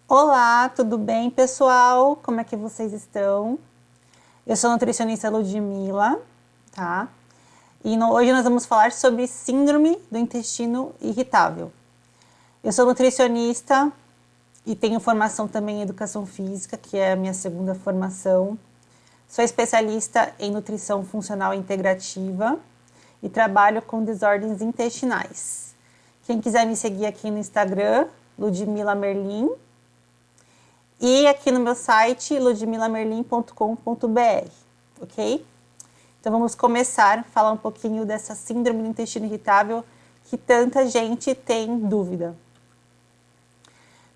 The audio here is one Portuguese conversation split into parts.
Olá, tudo bem, pessoal? Como é que vocês estão? Eu sou a nutricionista Ludmila, tá? E hoje nós vamos falar sobre síndrome do intestino irritável. Eu sou nutricionista e tenho formação também em educação física, que é a minha segunda formação. Sou especialista em nutrição funcional integrativa e trabalho com desordens intestinais. Quem quiser me seguir aqui no Instagram, Ludmila Merlin, e aqui no meu site, ludmilamerlin.com.br, ok? Então vamos começar a falar um pouquinho dessa síndrome do intestino irritável que tanta gente tem dúvida.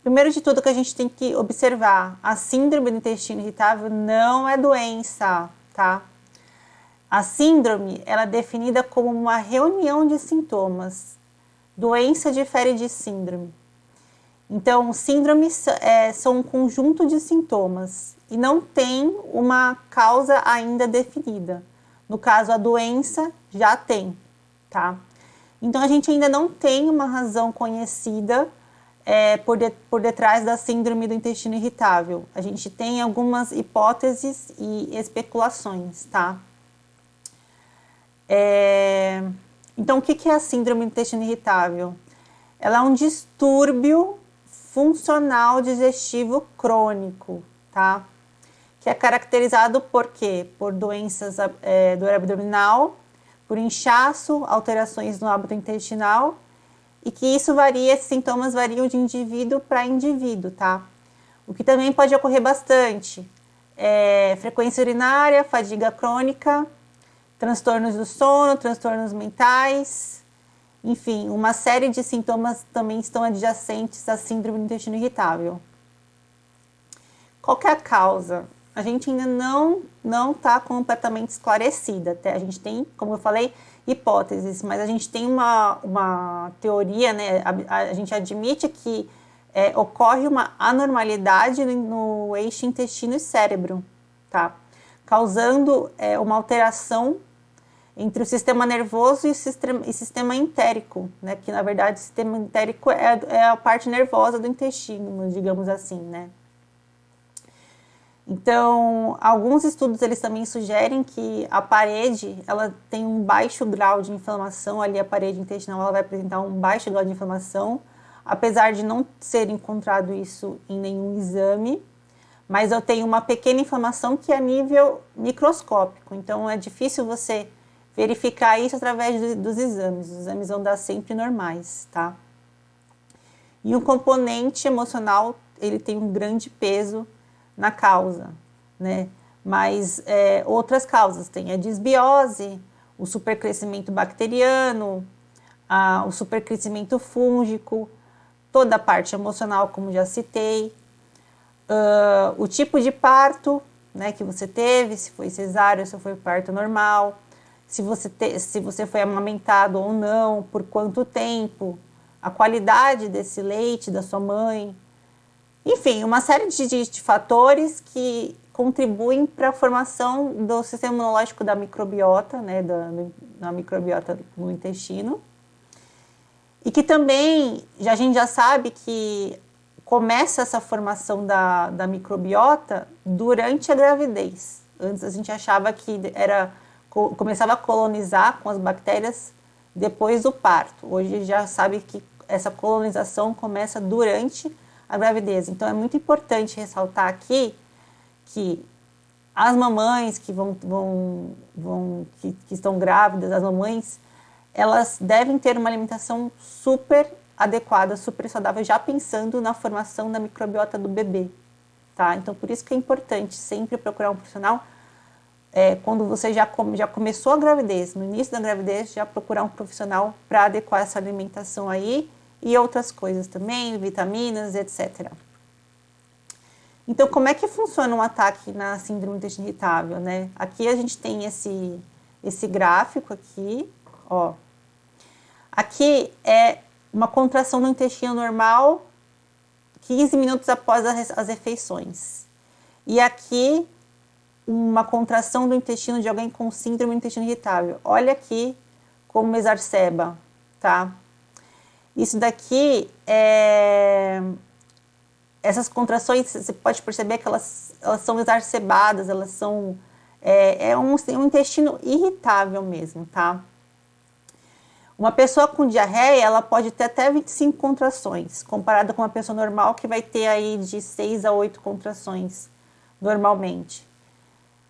Primeiro de tudo que a gente tem que observar, a síndrome do intestino irritável não é doença, tá? A síndrome, ela é definida como uma reunião de sintomas. Doença difere de síndrome. Então, síndromes são um conjunto de sintomas e não tem uma causa ainda definida. No caso, a doença já tem, tá? Então, a gente ainda não tem uma razão conhecida por detrás da síndrome do intestino irritável. A gente tem algumas hipóteses e especulações, tá? Então, o que é a síndrome do intestino irritável? Ela é um distúrbio funcional digestivo crônico, tá? Que é caracterizado por quê? Por doenças do abdominal, por inchaço, alterações no hábito intestinal e que isso varia, esses sintomas variam de indivíduo para indivíduo, tá? O que também pode ocorrer bastante é frequência urinária, fadiga crônica, transtornos do sono, transtornos mentais. Enfim, uma série de sintomas também estão adjacentes à síndrome do intestino irritável. Qual que é a causa? A gente ainda não está completamente esclarecida. A gente tem, como eu falei, hipóteses, mas a gente tem uma teoria, né? A gente admite que ocorre uma anormalidade no eixo intestino e cérebro, tá? Causando uma alteração entre o sistema nervoso e o sistema entérico, né? Que na verdade o sistema entérico é a parte nervosa do intestino, digamos assim, né? Então, alguns estudos eles também sugerem que a parede, ela tem um baixo grau de inflamação, ali a parede intestinal ela vai apresentar um baixo grau de inflamação, apesar de não ser encontrado isso em nenhum exame, mas eu tenho uma pequena inflamação que é a nível microscópico, então é difícil você verificar isso através dos exames. Os exames vão dar sempre normais, tá? E o componente emocional, ele tem um grande peso na causa, né? Mas outras causas, tem a disbiose, o supercrescimento bacteriano, o supercrescimento fúngico, toda a parte emocional, como já citei, o tipo de parto, né, que você teve, se foi cesárea, se foi parto normal, se você foi amamentado ou não, por quanto tempo, a qualidade desse leite da sua mãe. Enfim, uma série de fatores que contribuem para a formação do sistema imunológico da microbiota, né, da microbiota no intestino. E que também, a gente já sabe que começa essa formação da microbiota durante a gravidez. Antes a gente achava que começava a colonizar com as bactérias depois do parto. Hoje já sabe que essa colonização começa durante a gravidez. Então é muito importante ressaltar aqui que as mamães que que estão grávidas, as mamães, elas devem ter uma alimentação super adequada, super saudável, já pensando na formação da microbiota do bebê, tá? Então por isso que é importante sempre procurar um profissional quando você já começou a gravidez, no início da gravidez, já procurar um profissional para adequar essa alimentação aí e outras coisas também, vitaminas, etc. Então, como é que funciona um ataque na síndrome do intestino irritável, né? Aqui a gente tem esse gráfico aqui, ó. Aqui é uma contração do intestino normal 15 minutos após as refeições. E aqui uma contração do intestino de alguém com síndrome do intestino irritável. Olha aqui como exacerba, tá? Isso daqui essas contrações, você pode perceber que elas são exacerbadas, elas são... um intestino irritável mesmo, tá? Uma pessoa com diarreia, ela pode ter até 25 contrações, comparada com uma pessoa normal que vai ter aí de 6 a 8 contrações, normalmente.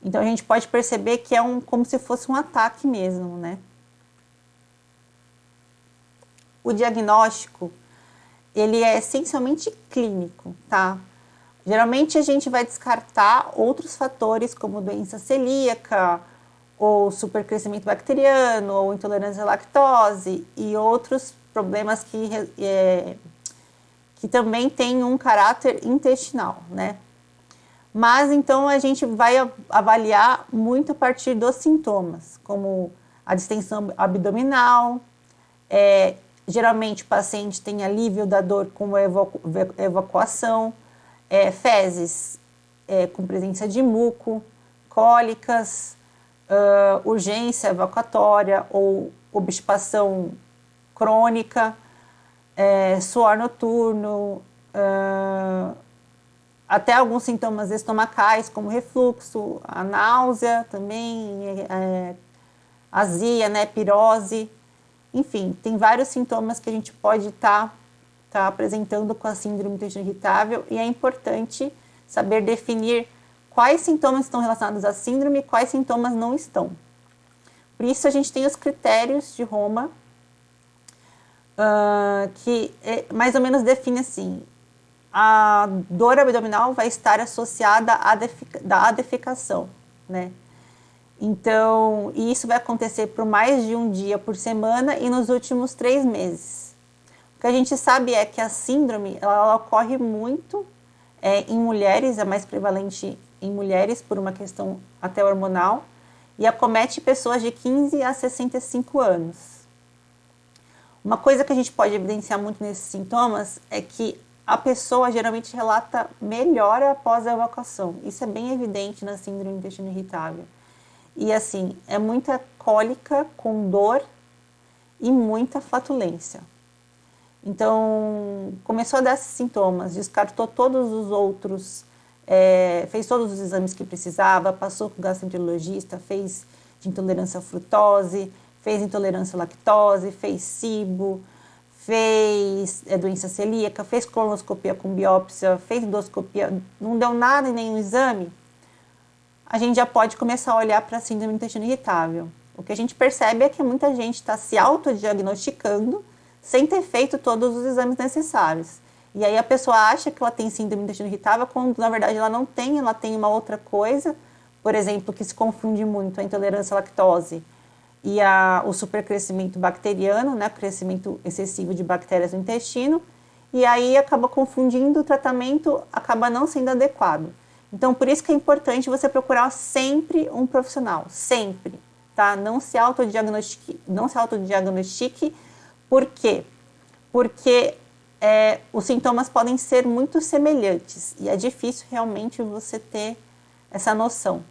Então, a gente pode perceber que é como se fosse um ataque mesmo, né? O diagnóstico, ele é essencialmente clínico, tá? Geralmente, a gente vai descartar outros fatores, como doença celíaca, ou supercrescimento bacteriano, ou intolerância à lactose, e outros problemas que também têm um caráter intestinal, né? Mas, então, a gente vai avaliar muito a partir dos sintomas, como a distensão abdominal, geralmente o paciente tem alívio da dor com evacuação, fezes com presença de muco, cólicas, urgência evacuatória ou obstipação crônica, suor noturno, até alguns sintomas estomacais, como refluxo, a náusea também, azia, né, pirose. Enfim, tem vários sintomas que a gente pode estar apresentando com a síndrome do intestino irritável e é importante saber definir quais sintomas estão relacionados à síndrome e quais sintomas não estão. Por isso, a gente tem os critérios de Roma, que mais ou menos define assim: a dor abdominal vai estar associada à defecação, né? Então, isso vai acontecer por mais de um dia por semana e nos últimos 3 meses. O que a gente sabe é que a síndrome, ela ocorre muito em mulheres, é mais prevalente em mulheres por uma questão até hormonal, e acomete pessoas de 15 a 65 anos. Uma coisa que a gente pode evidenciar muito nesses sintomas é que a pessoa geralmente relata melhora após a evacuação. Isso é bem evidente na síndrome do intestino irritável. E assim, é muita cólica com dor e muita flatulência. Então, começou a dar esses sintomas, descartou todos os outros, fez todos os exames que precisava, passou com o gastroenterologista, fez de intolerância à frutose, fez intolerância à lactose, fez SIBO, fez doença celíaca, fez colonoscopia com biópsia, fez endoscopia, não deu nada em nenhum exame, a gente já pode começar a olhar para a síndrome do intestino irritável. O que a gente percebe é que muita gente está se autodiagnosticando sem ter feito todos os exames necessários. E aí a pessoa acha que ela tem síndrome do intestino irritável, quando na verdade ela não tem, ela tem uma outra coisa, por exemplo, que se confunde muito, a intolerância à lactose e o supercrescimento bacteriano, né, crescimento excessivo de bactérias no intestino, e aí acaba confundindo, o tratamento acaba não sendo adequado. Então, por isso que é importante você procurar sempre um profissional, sempre, tá? Não se autodiagnostique. Por quê? Porque os sintomas podem ser muito semelhantes e é difícil realmente você ter essa noção.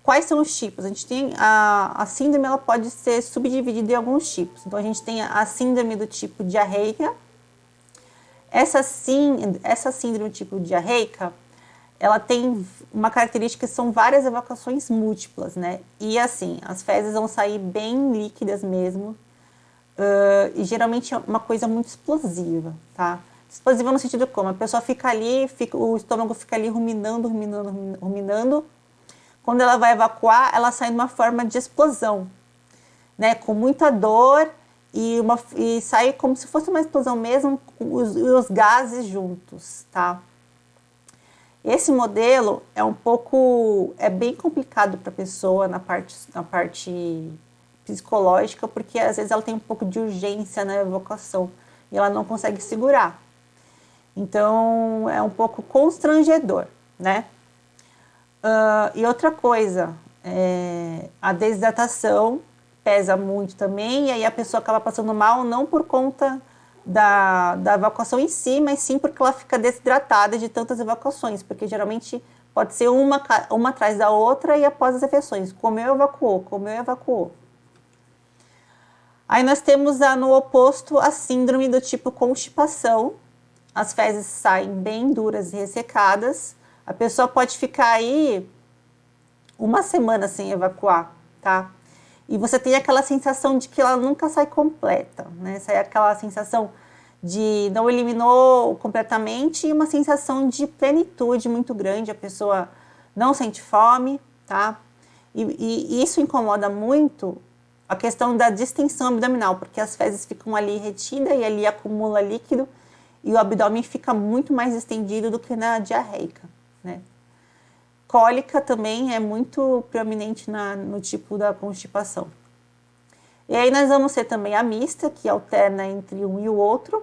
Quais são os tipos? A gente tem a síndrome, ela pode ser subdividida em alguns tipos. Então, a gente tem a síndrome do tipo diarreica. Essa síndrome do tipo diarreica, ela tem uma característica que são várias evacuações múltiplas, né? E assim, as fezes vão sair bem líquidas mesmo, e geralmente é uma coisa muito explosiva, tá? Explosiva no sentido como a pessoa fica ali, o estômago fica ali ruminando. Quando ela vai evacuar, ela sai de uma forma de explosão, né? Com muita dor e sai como se fosse uma explosão mesmo, com os gases juntos, tá? Esse modelo é bem complicado para a pessoa na parte psicológica, porque às vezes ela tem um pouco de urgência na evacuação e ela não consegue segurar. Então, é um pouco constrangedor, né? E outra coisa, a desidratação pesa muito também, e aí a pessoa acaba passando mal não por conta da evacuação em si, mas sim porque ela fica desidratada de tantas evacuações, porque geralmente Pode ser uma atrás da outra e após as refeições. Comeu, evacuou, comeu, evacuou. Aí nós temos no oposto a síndrome do tipo constipação. As fezes saem bem duras e ressecadas. A pessoa pode ficar aí uma semana sem evacuar, tá? E você tem aquela sensação de que ela nunca sai completa, né? Sai aquela sensação de não eliminou completamente e uma sensação de plenitude muito grande. A pessoa não sente fome, tá? E isso incomoda muito a questão da distensão abdominal, porque as fezes ficam ali retidas e ali acumula líquido e o abdômen fica muito mais estendido do que na diarreica, né? Cólica também é muito proeminente no tipo da constipação. E aí nós vamos ter também a mista, que alterna entre um e o outro.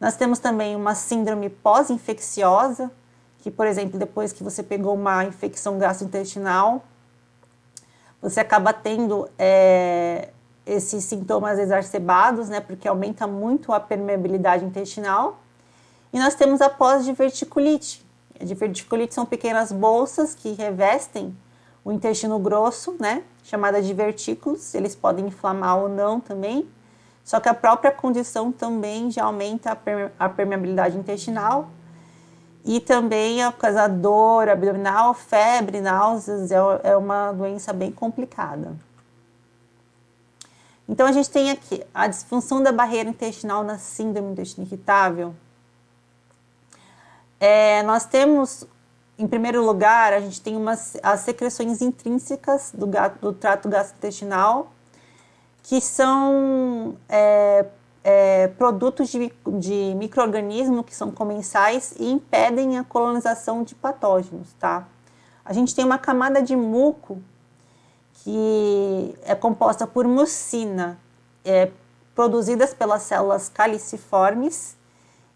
Nós temos também uma síndrome pós-infecciosa, que, por exemplo, depois que você pegou uma infecção gastrointestinal, você acaba tendo esses sintomas exacerbados, né, porque aumenta muito a permeabilidade intestinal. E nós temos a pós-diverticulite. A diverticulite são pequenas bolsas que revestem o intestino grosso, né, chamada de divertículos. Eles podem inflamar ou não também, só que a própria condição também já aumenta a permeabilidade intestinal. E também, por causa da dor abdominal, febre, náuseas, é uma doença bem complicada. Então, a gente tem aqui a disfunção da barreira intestinal na síndrome do intestino irritável. Nós temos, em primeiro lugar, a gente tem as secreções intrínsecas do trato gastrointestinal, que são produtos de micro-organismos que são comensais e impedem a colonização de patógenos, tá? A gente tem uma camada de muco que é composta por mucina, produzidas pelas células caliciformes,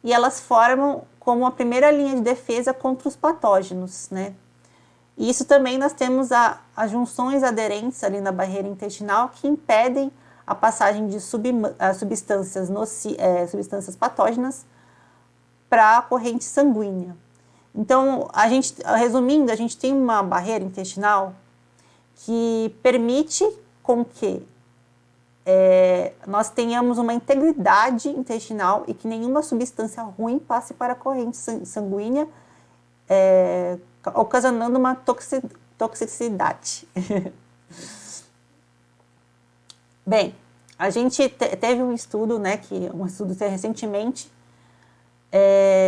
e elas formam como a primeira linha de defesa contra os patógenos, né? E isso também nós temos as junções aderentes ali na barreira intestinal que impedem a passagem de substâncias patógenas para a corrente sanguínea. Então, resumindo, a gente tem uma barreira intestinal que permite com que nós tenhamos uma integridade intestinal e que nenhuma substância ruim passe para a corrente sanguínea, ocasionando uma toxicidade. Bem, a gente teve um estudo, né, um estudo recentemente,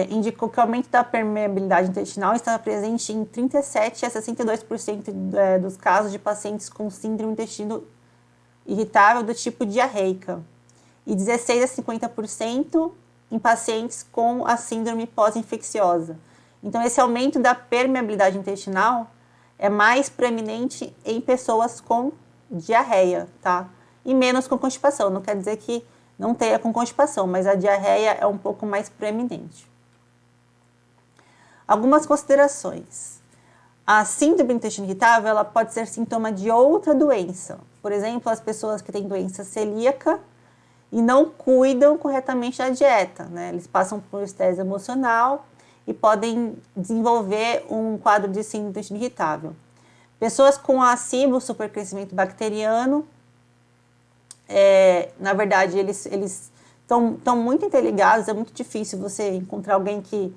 indicou que o aumento da permeabilidade intestinal estava presente em 37 a 62% dos casos de pacientes com síndrome do intestino irritável do tipo diarreica e 16 a 50% em pacientes com a síndrome pós-infecciosa. Então, esse aumento da permeabilidade intestinal é mais preeminente em pessoas com diarreia, tá? E menos com constipação. Não quer dizer que não tenha com constipação, mas a diarreia é um pouco mais preeminente. Algumas considerações. A síndrome do intestino irritável ela pode ser sintoma de outra doença. Por exemplo, as pessoas que têm doença celíaca e não cuidam corretamente da dieta, né? Eles passam por estresse emocional e podem desenvolver um quadro de síndrome do intestino irritável. Pessoas com a SIBO, supercrescimento bacteriano, na verdade, eles estão muito interligados. É muito difícil você encontrar alguém que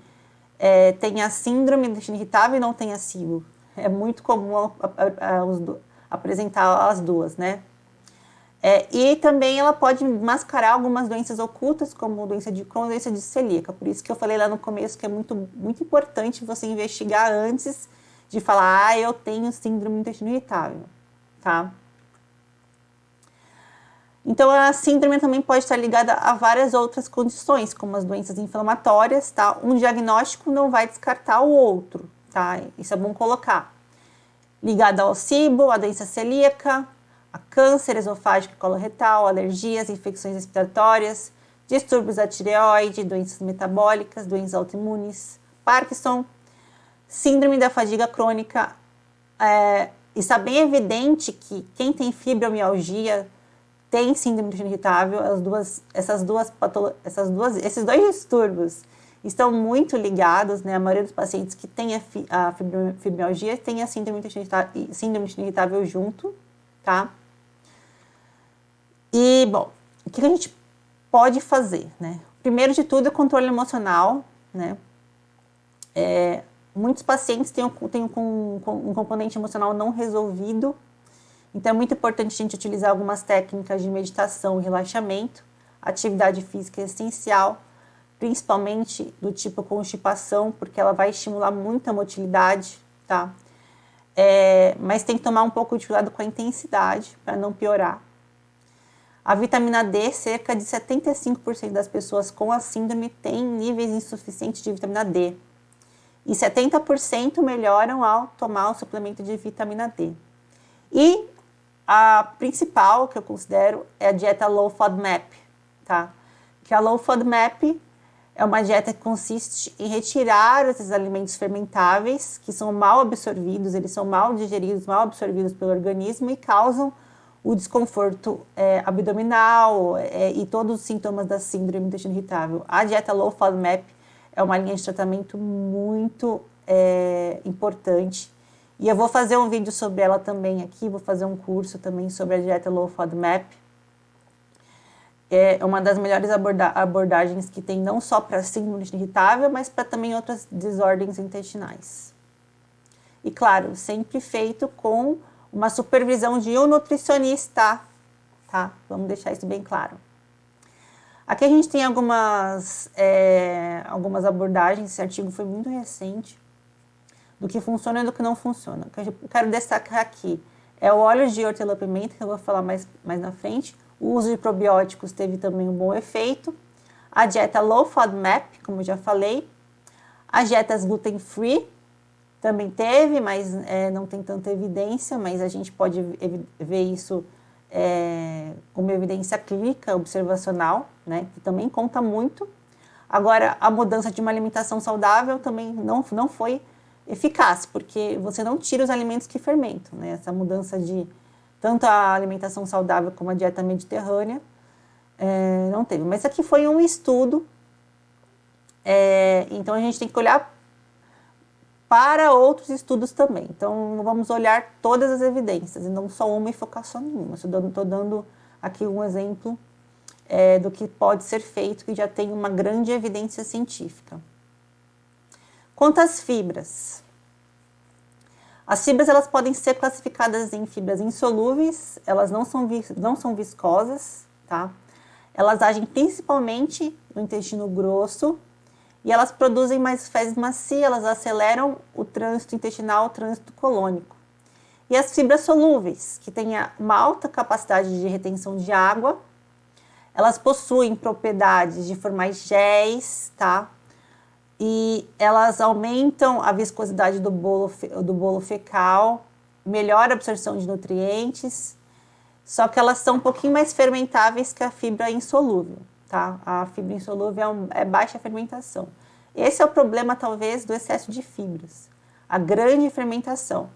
tenha síndrome do intestino irritável e não tenha SIBO. É muito comum apresentar as duas, né? E também ela pode mascarar algumas doenças ocultas, como doença de Crohn e doença de celíaca. Por isso que eu falei lá no começo que é muito, muito importante você investigar antes de falar, eu tenho síndrome do intestino irritável, tá? Então, a síndrome também pode estar ligada a várias outras condições, como as doenças inflamatórias, tá? Um diagnóstico não vai descartar o outro, tá? Isso é bom colocar. Ligada ao SIBO, a doença celíaca, a câncer esofágico e coloretal, alergias, infecções respiratórias, distúrbios da tireoide, doenças metabólicas, doenças autoimunes, Parkinson, síndrome da fadiga crônica. Está bem evidente que quem tem fibromialgia tem síndrome do intestino irritável. Esses dois distúrbios estão muito ligados, né? A maioria dos pacientes que tem a fibromialgia tem a síndrome intestinal irritável junto, tá? E, bom, o que a gente pode fazer, né? Primeiro de tudo é controle emocional, né? Muitos pacientes têm um componente emocional não resolvido, então é muito importante a gente utilizar algumas técnicas de meditação e relaxamento. Atividade física é essencial, principalmente do tipo constipação, porque ela vai estimular muito a motilidade, tá? Mas tem que tomar um pouco de cuidado com a intensidade para não piorar. A vitamina D, cerca de 75% das pessoas com a síndrome têm níveis insuficientes de vitamina D. E 70% melhoram ao tomar o suplemento de vitamina D. E a principal, que eu considero, é a dieta Low FODMAP, tá? Que a Low FODMAP é uma dieta que consiste em retirar esses alimentos fermentáveis, que são mal absorvidos, eles são mal digeridos, mal absorvidos pelo organismo e causam o desconforto abdominal e todos os sintomas da síndrome do intestino irritável. A dieta Low FODMAP é uma linha de tratamento muito importante. E eu vou fazer um vídeo sobre ela também aqui, vou fazer um curso também sobre a dieta Low FODMAP. É uma das melhores abordagens que tem não só para síndrome do intestino irritável, mas para também outras desordens intestinais. E claro, sempre feito com uma supervisão de um nutricionista, tá? Vamos deixar isso bem claro. Aqui a gente tem algumas abordagens, esse artigo foi muito recente, do que funciona e do que não funciona. O que eu quero destacar aqui é o óleo de hortelã-pimenta, que eu vou falar mais na frente. O uso de probióticos teve também um bom efeito. A dieta Low FODMAP, como eu já falei. As dietas gluten-free também teve, mas não tem tanta evidência, mas a gente pode ver isso como evidência clínica, observacional, né, que também conta muito. Agora, a mudança de uma alimentação saudável também não foi eficaz, porque você não tira os alimentos que fermentam, né? Essa mudança de tanto a alimentação saudável como a dieta mediterrânea não teve. Mas aqui foi um estudo, então a gente tem que olhar para outros estudos também. Então vamos olhar todas as evidências, e não só uma e focar só em uma. Estou dando aqui um exemplo do que pode ser feito, que já tem uma grande evidência científica. Quanto às fibras. As fibras elas podem ser classificadas em fibras insolúveis, elas não são viscosas, tá? Elas agem principalmente no intestino grosso e elas produzem mais fezes macias, elas aceleram o trânsito intestinal, o trânsito colônico. E as fibras solúveis, que têm uma alta capacidade de retenção de água, elas possuem propriedades de formar géis, tá? E elas aumentam a viscosidade do bolo fecal, melhora a absorção de nutrientes, só que elas são um pouquinho mais fermentáveis que a fibra insolúvel, tá? A fibra insolúvel é baixa fermentação. Esse é o problema, talvez, do excesso de fibras, a grande fermentação.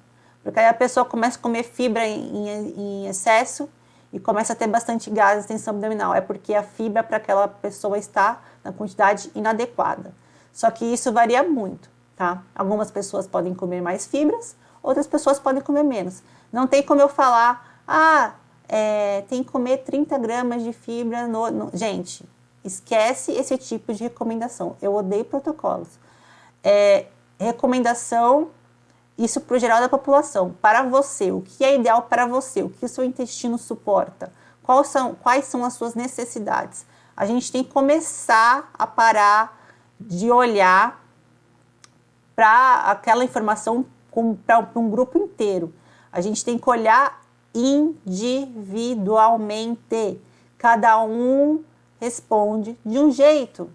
Porque aí a pessoa começa a comer fibra em excesso e começa a ter bastante gases e tensão abdominal. É porque a fibra para aquela pessoa está na quantidade inadequada. Só que isso varia muito, tá? Algumas pessoas podem comer mais fibras, outras pessoas podem comer menos. Não tem como eu falar, tem que comer 30 gramas de fibra no... Gente, esquece esse tipo de recomendação. Eu odeio protocolos. Recomendação, isso para o geral da população. Para você, o que é ideal para você? O que o seu intestino suporta? Quais são as suas necessidades? A gente tem que começar a parar de olhar para aquela informação para um grupo inteiro. A gente tem que olhar individualmente. Cada um responde de um jeito.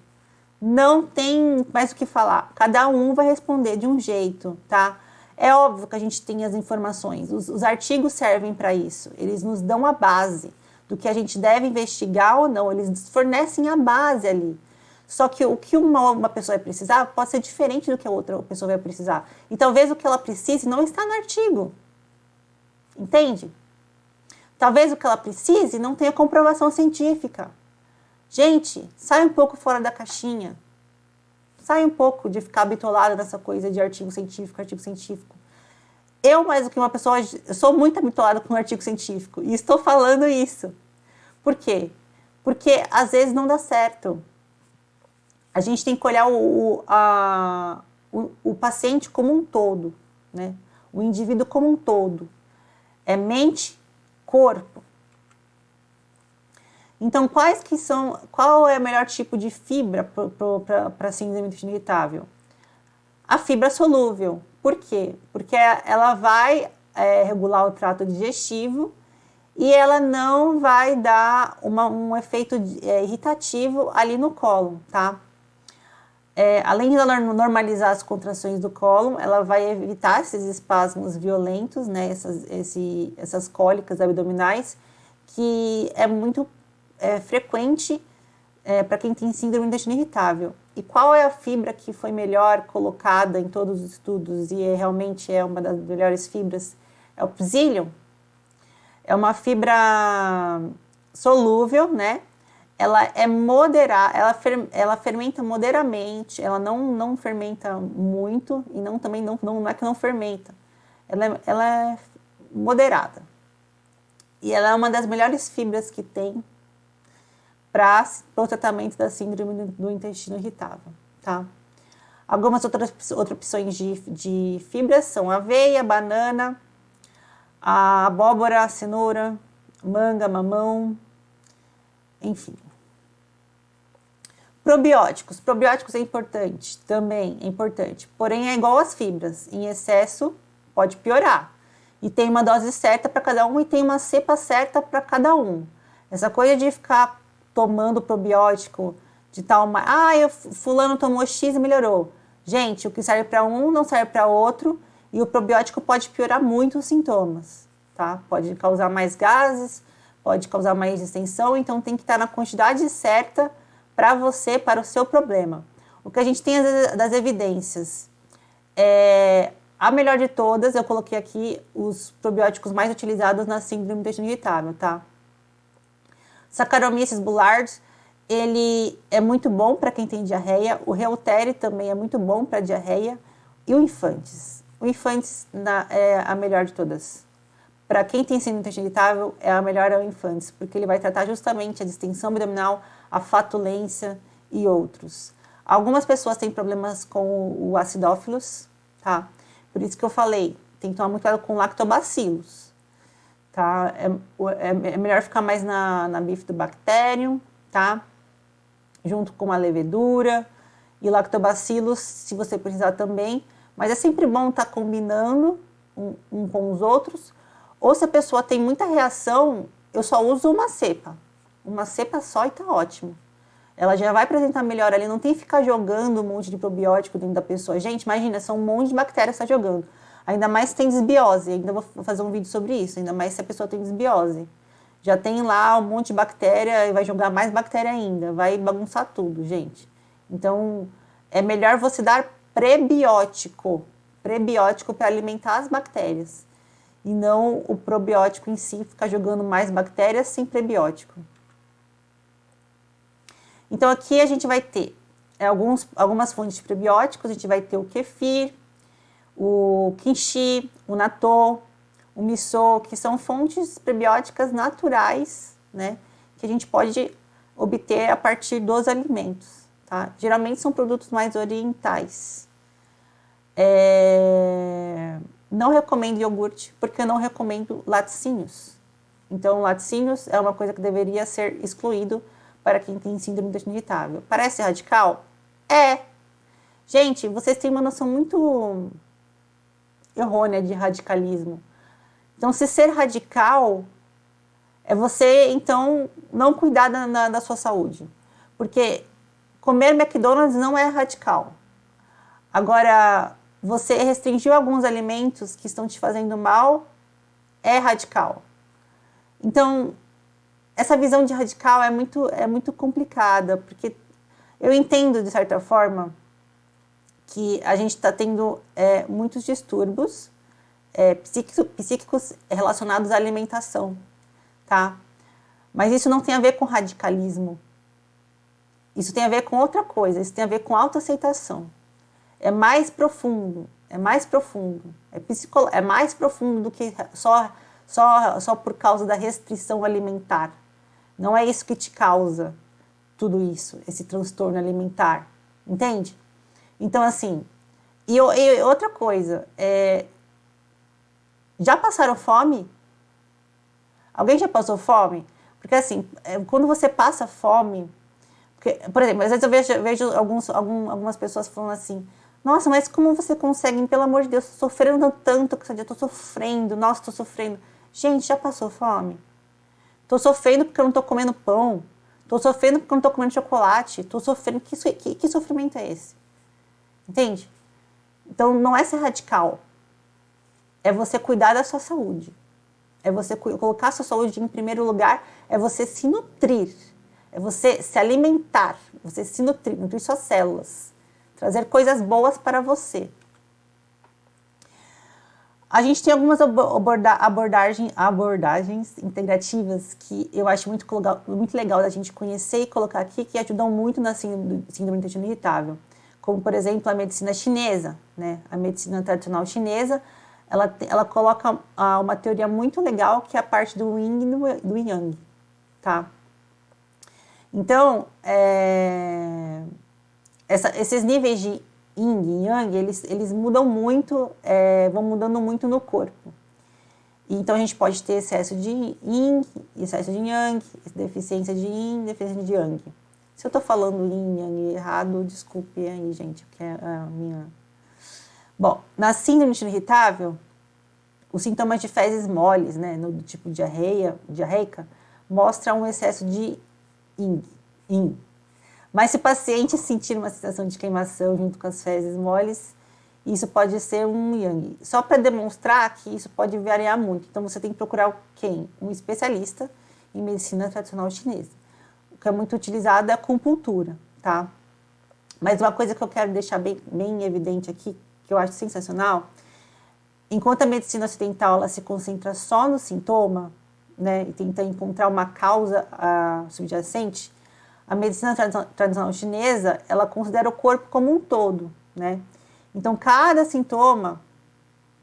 Não tem mais o que falar. Cada um vai responder de um jeito, tá? É óbvio que a gente tem as informações. Os artigos servem para isso. Eles nos dão a base do que a gente deve investigar ou não. Eles fornecem a base ali. Só que o que uma pessoa vai precisar pode ser diferente do que a outra pessoa vai precisar. E talvez o que ela precise não está no artigo. Entende? Talvez o que ela precise não tenha comprovação científica. Gente, sai um pouco fora da caixinha. Sai um pouco de ficar bitolada nessa coisa de artigo científico, artigo científico. Eu, mais do que uma pessoa, eu sou muito habituada com o artigo científico. E estou falando isso. Por quê? Porque às vezes não dá certo. A gente tem que olhar o paciente como um todo, né? O indivíduo como um todo. É mente, corpo. Então, qual é o melhor tipo de fibra para síndrome do intestino irritável? A fibra solúvel. Por quê? Porque ela vai regular o trato digestivo e ela não vai dar um efeito irritativo ali no cólon, tá? Além de ela normalizar as contrações do cólon, ela vai evitar esses espasmos violentos, né? Essas cólicas abdominais, que é muito frequente para quem tem síndrome do intestino irritável. E qual é a fibra que foi melhor colocada em todos os estudos e realmente é uma das melhores fibras? É o psyllium. É uma fibra solúvel, né? Ela é moderada, ela fermenta moderadamente, ela não fermenta muito e também não é que não fermenta. Ela é moderada. E ela é uma das melhores fibras que tem para o tratamento da síndrome do intestino irritável, tá? Algumas outras opções de fibras são aveia, banana, a abóbora, a cenoura, manga, mamão, enfim. Probióticos. Probióticos é importante, também é importante. Porém, é igual às fibras. Em excesso, pode piorar. E tem uma dose certa para cada um e tem uma cepa certa para cada um. Essa coisa de ficar tomando probiótico de tal... fulano tomou X e melhorou. Gente, o que serve para um não serve para outro e o probiótico pode piorar muito os sintomas, tá? Pode causar mais gases, pode causar mais distensão, então tem que estar na quantidade certa para você, para o seu problema. O que a gente tem das evidências a melhor de todas, eu coloquei aqui os probióticos mais utilizados na síndrome do intestino irritável, tá? Saccharomyces boulardii, ele é muito bom para quem tem diarreia. O Reuteri também é muito bom para diarreia. E o Infantis. O Infantis é a melhor de todas. Para quem tem síndrome do intestino irritável, a melhor é o Infantis, porque ele vai tratar justamente a distensão abdominal, a fatulência e outros. Algumas pessoas têm problemas com o acidófilos, tá? Por isso que eu falei, tem que tomar muito cuidado com lactobacilos. Tá? É melhor ficar mais na bifidobacterium, tá? Junto com a levedura e lactobacilos, se você precisar também. Mas é sempre bom estar combinando um com os outros. Ou se a pessoa tem muita reação, eu só uso uma cepa. Uma cepa só e tá ótimo. Ela já vai apresentar melhor ali, não tem que ficar jogando um monte de probiótico dentro da pessoa. Gente, imagina, são um monte de bactérias que está jogando. Ainda mais se tem desbiose, ainda vou fazer um vídeo sobre isso, ainda mais se a pessoa tem desbiose. Já tem lá um monte de bactéria e vai jogar mais bactéria ainda, vai bagunçar tudo, gente. Então, é melhor você dar prebiótico para alimentar as bactérias. E não o probiótico em si ficar jogando mais bactérias sem prebiótico. Então, aqui a gente vai ter algumas fontes de prebióticos, a gente vai ter o kefir, o kimchi, o natto, o miso, que são fontes prebióticas naturais, né, que a gente pode obter a partir dos alimentos, tá? Geralmente são produtos mais orientais. Não recomendo iogurte, porque eu não recomendo laticínios. Então, laticínios é uma coisa que deveria ser excluído para quem tem síndrome do intestino irritável. Parece radical? É. Gente, vocês têm uma noção muito errônea de radicalismo. Então, se ser radical é você, então, não cuidar da sua saúde. Porque comer McDonald's não é radical. Agora, você restringir alguns alimentos que estão te fazendo mal é radical. Então, essa visão de radical é muito complicada, porque eu entendo, de certa forma, que a gente está tendo muitos distúrbios psíquicos relacionados à alimentação, tá? Mas isso não tem a ver com radicalismo. Isso tem a ver com outra coisa, isso tem a ver com autoaceitação. É mais profundo, é mais profundo, é mais profundo do que só por causa da restrição alimentar. Não é isso que te causa tudo isso, esse transtorno alimentar, entende? Então, assim, e outra coisa, já passaram fome? Alguém já passou fome? Porque, assim, quando você passa fome, porque, por exemplo, às vezes eu vejo algumas pessoas falando assim, nossa, mas como você consegue, pelo amor de Deus, tô sofrendo tanto que esse dia, tô sofrendo, nossa, tô sofrendo. Gente, já passou fome? Tô sofrendo porque eu não tô comendo pão, tô sofrendo porque eu não tô comendo chocolate, tô sofrendo, que sofrimento é esse? Entende? Então, não é ser radical, é você cuidar da sua saúde, é você colocar a sua saúde em primeiro lugar, é você se nutrir, é você se alimentar, você se nutrir suas células, trazer coisas boas para você. A gente tem algumas abordagens integrativas que eu acho muito legal da gente conhecer e colocar aqui, que ajudam muito na síndrome do intestino irritável. Como, por exemplo, a medicina chinesa, né? A medicina tradicional chinesa, ela coloca uma teoria muito legal, que é a parte do yin e do yang, tá? Então, esses níveis de yin e yang, eles mudam muito, vão mudando muito no corpo. Então, a gente pode ter excesso de yin, excesso de yang, deficiência de yin, deficiência de yang. Se eu tô falando yin e yang errado, desculpe aí, gente, que é a minha... Bom, na síndrome do intestino irritável, os sintomas de fezes moles, né, no tipo diarreica, mostram um excesso de yin. Mas se o paciente sentir uma sensação de queimação junto com as fezes moles, isso pode ser um yang. Só para demonstrar que isso pode variar muito. Então, você tem que procurar quem? Um especialista em medicina tradicional chinesa. O que é muito utilizado é a acupuntura, tá? Mas uma coisa que eu quero deixar bem evidente aqui, que eu acho sensacional, enquanto a medicina ocidental ela se concentra só no sintoma, né, e tenta encontrar uma causa subjacente, a medicina tradicional chinesa, ela considera o corpo como um todo, né? Então, cada sintoma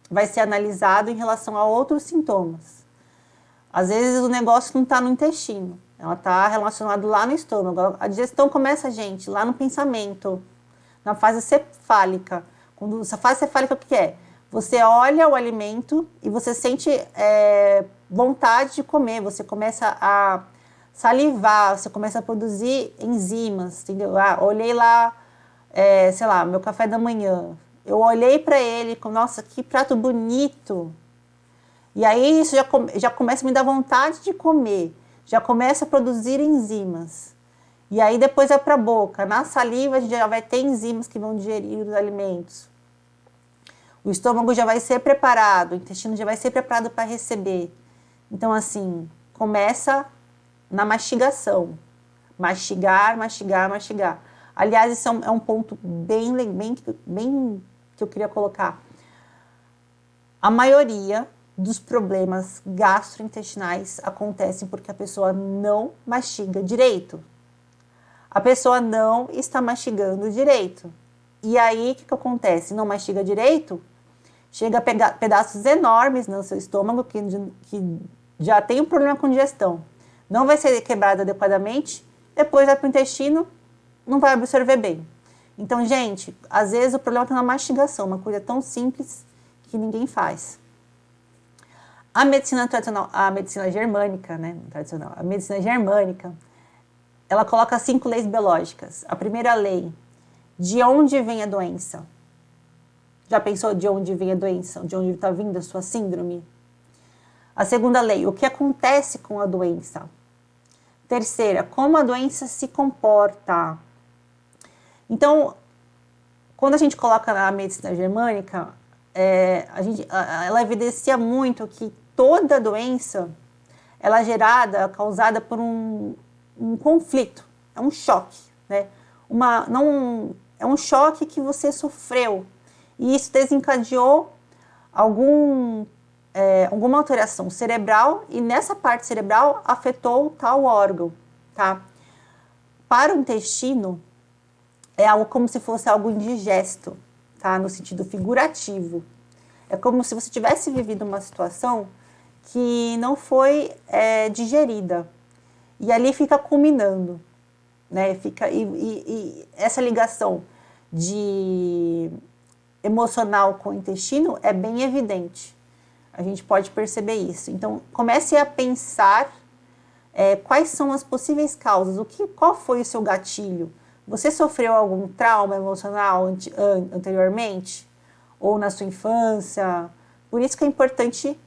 vai ser analisado em relação a outros sintomas. Às vezes, o negócio não está no intestino, ela está relacionada lá no estômago. A digestão começa, gente, lá no pensamento, na fase cefálica. Quando essa fase cefálica, o que é? Você olha o alimento e você sente vontade de comer, você começa a salivar, você começa a produzir enzimas, entendeu? Olhei lá, sei lá, meu café da manhã, eu olhei para ele, nossa, que prato bonito, e aí isso já começa a me dar vontade de comer, já começa a produzir enzimas, e aí depois vai para a boca, na saliva a gente já vai ter enzimas que vão digerir os alimentos, o estômago já vai ser preparado, o intestino já vai ser preparado para receber, então assim, começa na mastigação. Mastigar. Aliás, isso é um ponto bem que eu queria colocar. A maioria dos problemas gastrointestinais acontecem porque a pessoa não mastiga direito. A pessoa não está mastigando direito. E aí, o que acontece? Não mastiga direito, chega a pegar pedaços enormes no seu estômago que já tem um problema com digestão. Não vai ser quebrado adequadamente, depois vai para o intestino, não vai absorver bem. Então, gente, às vezes o problema está na mastigação, uma coisa tão simples que ninguém faz. A medicina tradicional, a medicina germânica, né, tradicional, a medicina germânica, ela coloca 5 leis biológicas. A primeira lei, de onde vem a doença? Já pensou de onde vem a doença? De onde está vindo a sua síndrome? A segunda lei, o que acontece com a doença? Terceira, como a doença se comporta. Então, quando a gente coloca na medicina germânica, ela evidencia muito que toda doença ela é causada por um conflito, é um choque, né? É um choque que você sofreu e isso desencadeou alguma alteração cerebral e nessa parte cerebral afetou tal órgão, tá? para o intestino, é algo como se fosse algo indigesto, tá? No sentido figurativo. É como se você tivesse vivido uma situação que não foi digerida. E ali fica culminando, né? E essa ligação de emocional com o intestino é bem evidente. A gente pode perceber isso. Então, comece a pensar quais são as possíveis causas, qual foi o seu gatilho? Você sofreu algum trauma emocional anteriormente? Ou na sua infância? Por isso que é importante,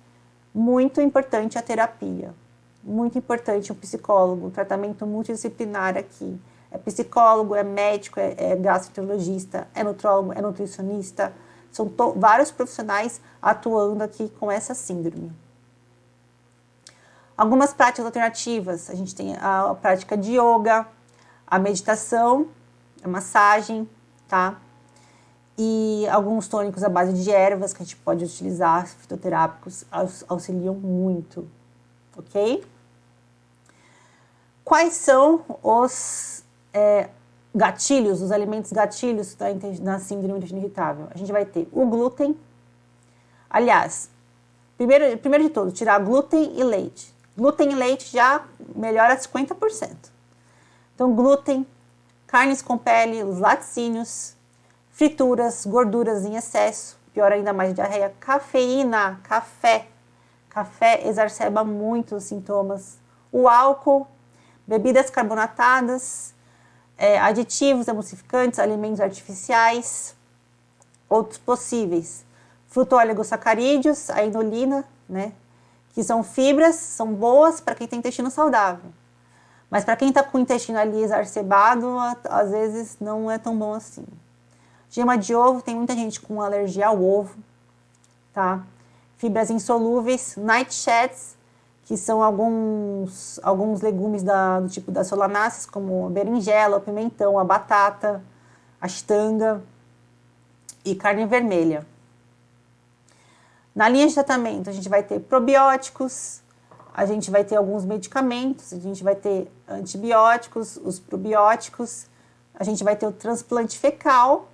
muito importante a terapia. Muito importante o psicólogo, o tratamento multidisciplinar aqui. É psicólogo, é médico, é gastroenterologista, é nutrólogo, é nutricionista. São vários profissionais atuando aqui com essa síndrome. Algumas práticas alternativas, a gente tem a prática de yoga, a meditação, a massagem, tá? E alguns tônicos à base de ervas que a gente pode utilizar, fitoterápicos, auxiliam muito, ok? Quais são os gatilhos, os alimentos gatilhos na síndrome do intestino irritável? A gente vai ter o glúten. Aliás, primeiro de tudo, tirar glúten e leite. Glúten e leite já melhora 50%. Então, glúten, carnes com pele, os laticínios, frituras, gorduras em excesso, pior ainda mais diarreia, cafeína, café. Café exacerba muito os sintomas. O álcool, bebidas carbonatadas, aditivos, emulsificantes, alimentos artificiais, outros possíveis. Fruto-oligosacarídeos, a inulina, né? Que são fibras, são boas para quem tem intestino saudável. Mas para quem está com o intestino ali exacerbado, às vezes não é tão bom assim. Gema de ovo, tem muita gente com alergia ao ovo, tá? Fibras insolúveis, nightshades, que são alguns legumes do tipo das solanáceas, como a berinjela, o pimentão, a batata, a estanga e carne vermelha. Na linha de tratamento, a gente vai ter probióticos, a gente vai ter alguns medicamentos, a gente vai ter antibióticos, os probióticos, a gente vai ter o transplante fecal,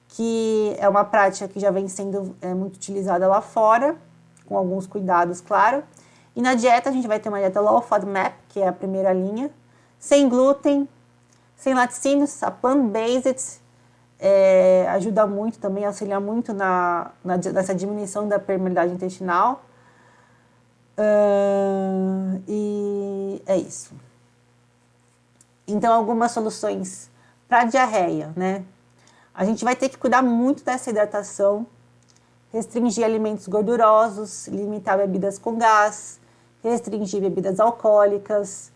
que é uma prática que já vem sendo muito utilizada lá fora, com alguns cuidados, claro. E na dieta, a gente vai ter uma dieta Low FODMAP, que é a primeira linha, sem glúten, sem laticínios, a plant-based, ajuda muito também, auxilia muito nessa diminuição da permeabilidade intestinal. E é isso. Então, algumas soluções para diarreia, né? A gente vai ter que cuidar muito dessa hidratação, restringir alimentos gordurosos, limitar bebidas com gás, restringir bebidas alcoólicas,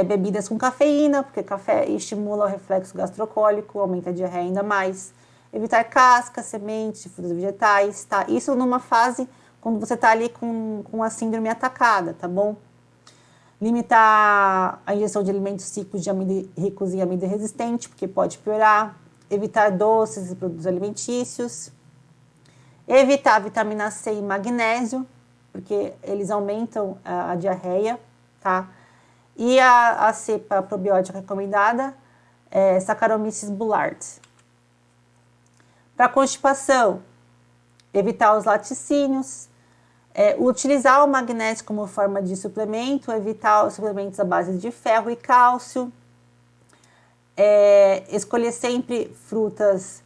bebidas com cafeína, porque café estimula o reflexo gastrocólico, aumenta a diarreia ainda mais. Evitar cascas, sementes, frutos vegetais, tá? Isso numa fase quando você tá ali com a síndrome atacada, tá bom? Limitar a ingestão de alimentos ricos em amido resistente, porque pode piorar. Evitar doces e produtos alimentícios. Evitar vitamina C e magnésio, porque eles aumentam a diarreia, tá? E a cepa probiótica recomendada é Saccharomyces boulardii. Para constipação, evitar os laticínios, utilizar o magnésio como forma de suplemento, evitar os suplementos à base de ferro e cálcio, escolher sempre frutas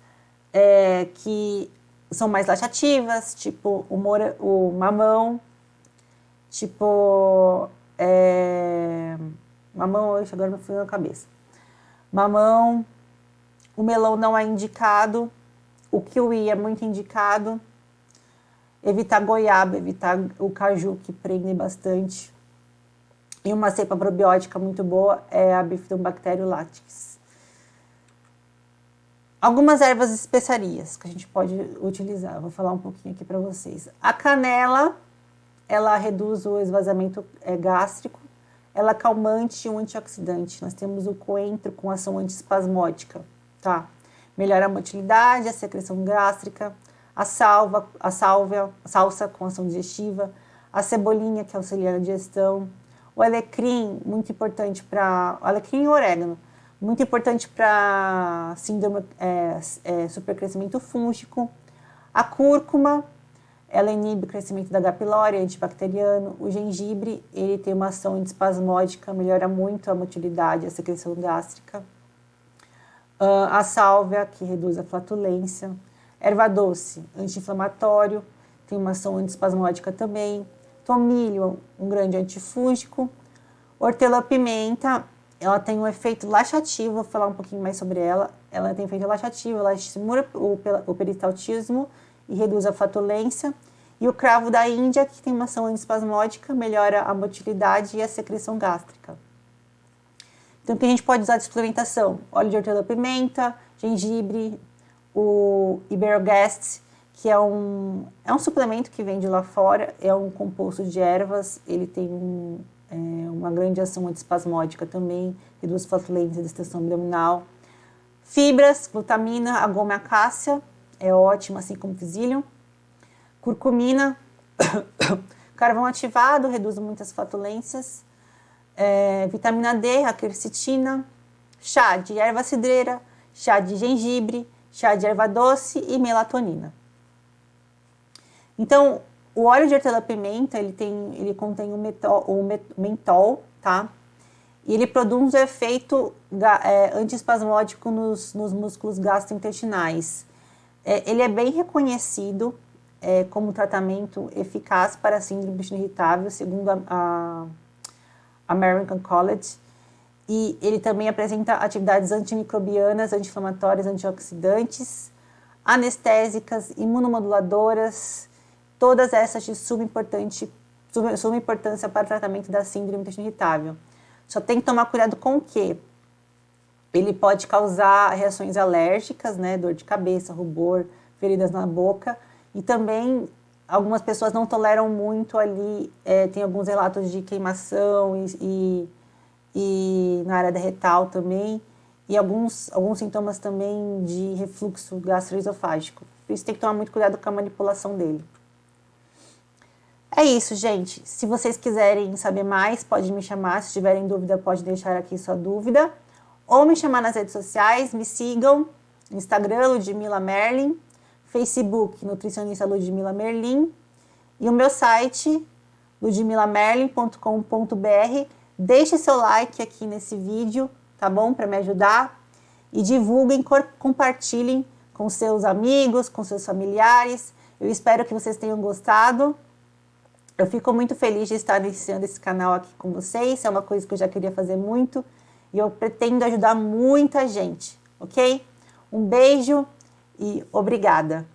que são mais laxativas, tipo o mamão, tipo mamão, agora me fui na cabeça. Mamão, o melão não é indicado, o kiwi é muito indicado. Evitar goiaba, evitar o caju, que prende bastante. E uma cepa probiótica muito boa é a Bifidobacterium latex. Algumas ervas e especiarias que a gente pode utilizar. Vou falar um pouquinho aqui para vocês. A canela, ela reduz o esvaziamento gástrico. Ela é calmante e um antioxidante. Nós temos o coentro com ação antiespasmódica, tá? Melhora a motilidade, a secreção gástrica. A salsa com ação digestiva, a cebolinha que auxilia na digestão, o alecrim, muito importante para alecrim e orégano, muito importante para síndrome supercrescimento fúngico. A cúrcuma, ela inibe o crescimento da H. pylori, antibacteriano. O gengibre, ele tem uma ação antiespasmódica, melhora muito a motilidade e a secreção gástrica. A sálvia, que reduz a flatulência. Erva doce, anti-inflamatório, tem uma ação antiespasmódica também. Tomilho, um grande antifúngico. Hortelã-pimenta, ela tem um efeito laxativo, vou falar um pouquinho mais sobre ela. Ela tem efeito laxativo, ela estimula o peristaltismo e reduz a flatulência. E o cravo da Índia, que tem uma ação antiespasmódica, melhora a motilidade e a secreção gástrica. Então, o que a gente pode usar de suplementação? Óleo de hortelã-pimenta, gengibre, o Iberogast, que é um suplemento que vende lá fora, é um composto de ervas, ele tem uma grande ação antiespasmódica também, reduz flatulência e distensão abdominal. Fibras, glutamina, a goma acácia, é ótima, assim como psyllium. Curcumina, carvão ativado, reduz muitas flatulências. Vitamina D, a quercetina. Chá de erva cidreira, chá de gengibre, chá de erva doce e melatonina. Então, o óleo de hortelã-pimenta, ele contém o mentol, tá? E ele produz um efeito antiespasmódico nos músculos gastrointestinais. Ele é bem reconhecido como tratamento eficaz para a síndrome do intestino irritável, segundo a American College. E ele também apresenta atividades antimicrobianas, anti-inflamatórias, antioxidantes, anestésicas, imunomoduladoras, todas essas de suma importância para o tratamento da síndrome do intestino irritável. Só tem que tomar cuidado com o quê? Ele pode causar reações alérgicas, né, dor de cabeça, rubor, feridas na boca, e também algumas pessoas não toleram muito ali, tem alguns relatos de queimação e na área da retal também, e alguns sintomas também de refluxo gastroesofágico. Por isso tem que tomar muito cuidado com a manipulação dele. É isso, gente. Se vocês quiserem saber mais, pode me chamar. Se tiverem dúvida, pode deixar aqui sua dúvida. Ou me chamar nas redes sociais, me sigam. Instagram, Ludmila Merlin. Facebook, nutricionista Ludmila Merlin. E o meu site, ludmilamerlin.com.br. Deixe seu like aqui nesse vídeo, tá bom? Para me ajudar. E divulguem, compartilhem com seus amigos, com seus familiares. Eu espero que vocês tenham gostado. Eu fico muito feliz de estar iniciando esse canal aqui com vocês. É uma coisa que eu já queria fazer muito. E eu pretendo ajudar muita gente, ok? Um beijo e obrigada!